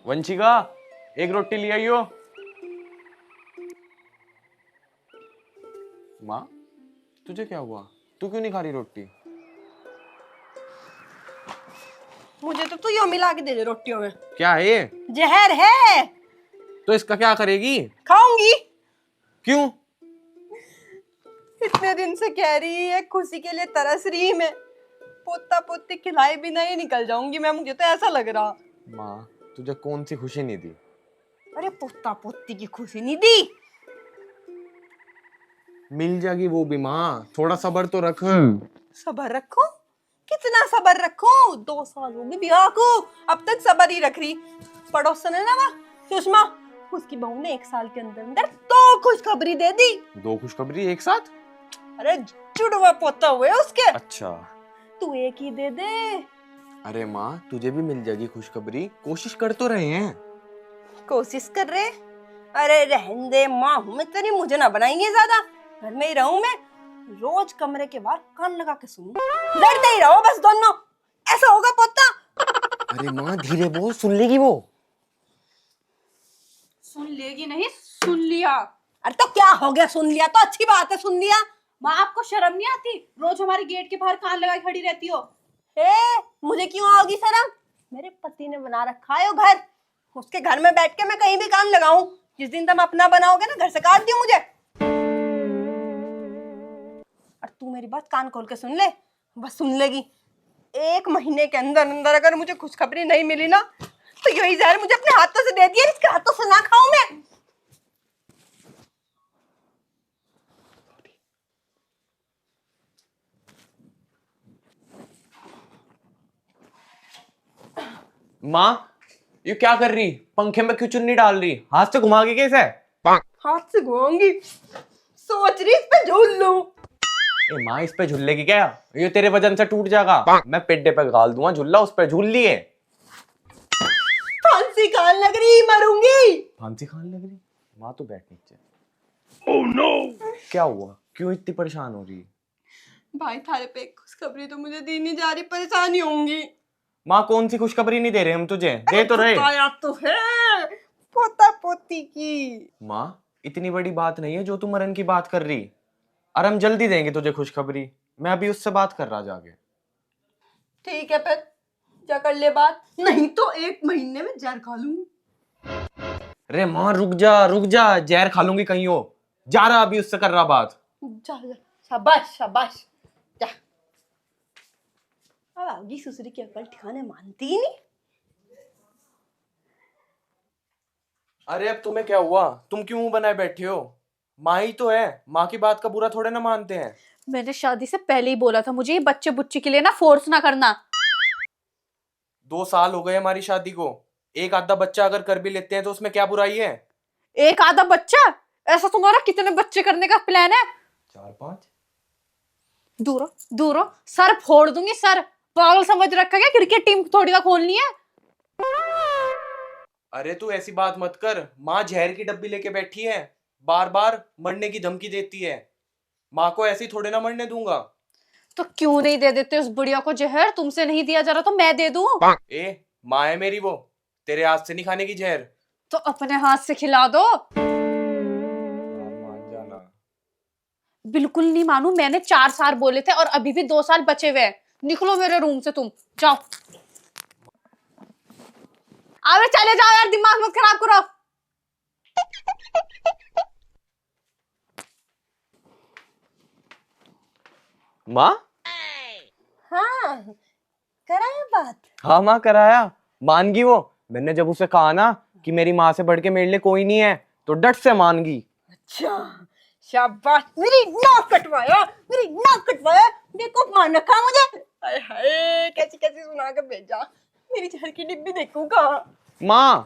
वंशिका, एक रोटी ले आइयो। माँ, तुझे क्या हुआ? तू क्यों नहीं खा रही रोटी? मुझे तो तू यो मिला के दे दे रोटियों में। क्या है ये? जहर है। तो इसका क्या करेगी? खाऊंगी। क्यों? इतने दिन से कह रही है, खुशी के लिए तरस रही मैं। पोता पोती खिलाए बिना ही निकल जाऊंगी मैं, मुझे तो ऐसा लग रहा। माँ, तुझे कौन सी खुशी नहीं दी? अरे पोता पोती की खुशी नहीं दी। मिल जाएगी वो भी माँ, थोड़ा सब्र तो रख। सब्र रखो? कितना सब्र रखो? 2 साल हो गए ब्याह को, अब तक सब्र ही रख रही। पड़ोसन है ना वो सुषमा, उसकी बहू ने 1 साल के अंदर अंदर 2 खुशखबरी दे दी। 2 खुशखबरी एक साथ? अरे जुड़वा पोता हुए उसके। अच्छा। तू एक ही दे दे। अरे माँ, तुझे भी मिल जाएगी खुशखबरी, कोशिश कर तो रहे हैं। कोशिश कर रहे? अरे रहने दे, माँ हूं मैं तेरी, मुझे ना बनाएंगे ज्यादा। घर में ही रहूं मैं, रोज कमरे के बाहर कान लगा के सुनूं, लड़ते ही रहो बस दोनों। ऐसा होगा पोता? अरे माँ धीरे बोल, सुन लेगी वो। सुन लेगी नहीं, सुन लिया। अरे तो क्या हो गया, सुन लिया तो अच्छी बात है, सुन लिया। माँ आपको शर्म नहीं आती? रोज हमारे गेट के बाहर कान लगाए खड़ी रहती हो। मुझे क्यों आओगी शर्म? मेरे पति ने बना रखा है वो घर, उसके घर में बैठ के मैं कहीं भी कान लगाऊं। जिस दिन तुम अपना बनाओगे ना, घर से काट दियो मुझे। और तू मेरी बात कान खोल के सुन ले, बस सुन लेगी। 1 महीने के अंदर अंदर अगर मुझे खुशखबरी नहीं मिली ना, तो यही जहर मुझे अपने हाथों से दे दिया, इसके हाथों से ना खाऊं मैं। माँ, ये क्या कर रही? पंखे में क्यों चुन्नी डाल रही? हाथ से घुमा के कैसे? हाथ से घुमाऊंगी, सोच रही इस पे झूल लूं। ए माँ, इस पे झूलने की क्या? ये तेरे वजन से टूट जाएगा। मैं पेड्डे पे गाल दूंगा झूला, उस पे झूल लिए। फांसी खान लग रही, मरूंगी। फांसी खाने लग रही? माँ तो बैठ नीचे। Oh no! क्या हुआ? क्यों इतनी परेशान हो रही? भाई थारे पे एक खुशखबरी तो मुझे दी नहीं जा रही, परेशानी होंगी। माँ, कौन सी खुशखबरी नहीं दे रहे हम तुझे? दे तो रहे। तो है पोता पोती की। माँ, इतनी बड़ी बात नहीं है जो तू मरण की बात कर रही। और हम जल्दी देंगे तुझे खुशखबरी। मैं अभी उससे बात कर रहा जाके। ठीक है फिर जा कर ले बात, नहीं तो 1 महीने में जहर खा लूंगी। अरे माँ रुक जा, जहर खा लूंगी कहीं हो। जा रहा अभी उससे कर रहा बात। जा जा, शाबाश शाबाश, जा। अब आगी ससुरी की अकल ठिकाने मानती ही नहीं। अरे अब तुम्हें क्या हुआ? तुम क्यों मुंह बनाए बैठे हो? माँ ही तो है, माँ की बात का बुरा थोड़े ना मानते हैं। मैंने शादी से पहले ही बोला था, मुझे ये बच्चे बुच्ची के लिए ना फोर्स ना करना। 2 साल हो गए हमारी शादी को। एक आधा बच्चा अगर कर भी लेते हैं तो उसमें क्या बुराई है? एक आधा बच्चा? ऐसा तुम्हारा कितने बच्चे करने का प्लान है? 4-5। दूरो दूरो, सर फोड़ दूंगी सर। पागल समझ रखा क्या? क्रिकेट टीम थोड़ी ना खोलनी है। अरे तू ऐसी बात मत कर। माँ जहर की डब्बी लेके बैठी है, बार बार मरने की धमकी देती है। माँ को ऐसी थोड़े ना मरने दूंगा। तो क्यों नहीं दे देते उस बुढ़िया को जहर? तुमसे नहीं दिया जा रहा तो मैं दे दूं। माँ है मेरी वो, तेरे हाथ से नहीं खाने की जहर। तो अपने हाथ से खिला दो। मान जाना। बिल्कुल नहीं मानू, मैंने 4 साल बोले थे और अभी भी 2 साल बचे हुए हैं। निकलो मेरे रूम से, तुम जाओ। अबे चले जाओ यार, दिमाग मत खराब करो। माँ? हाँ कराया बात। हाँ माँ, कराया। मान गई वो। मैंने जब उसे कहा ना कि मेरी माँ से बढ़ के मेरे लिए कोई नहीं है, तो डट से मान गई। अच्छा शाबाश, मेरी नाक कटवाया, मेरी नाक कटवाया। देखो मान रखा मुझे। हाय हाय, कैसी कैसी सुना के भेजा। मेरी जहर की डिब्बी देखूं कहाँ? माँ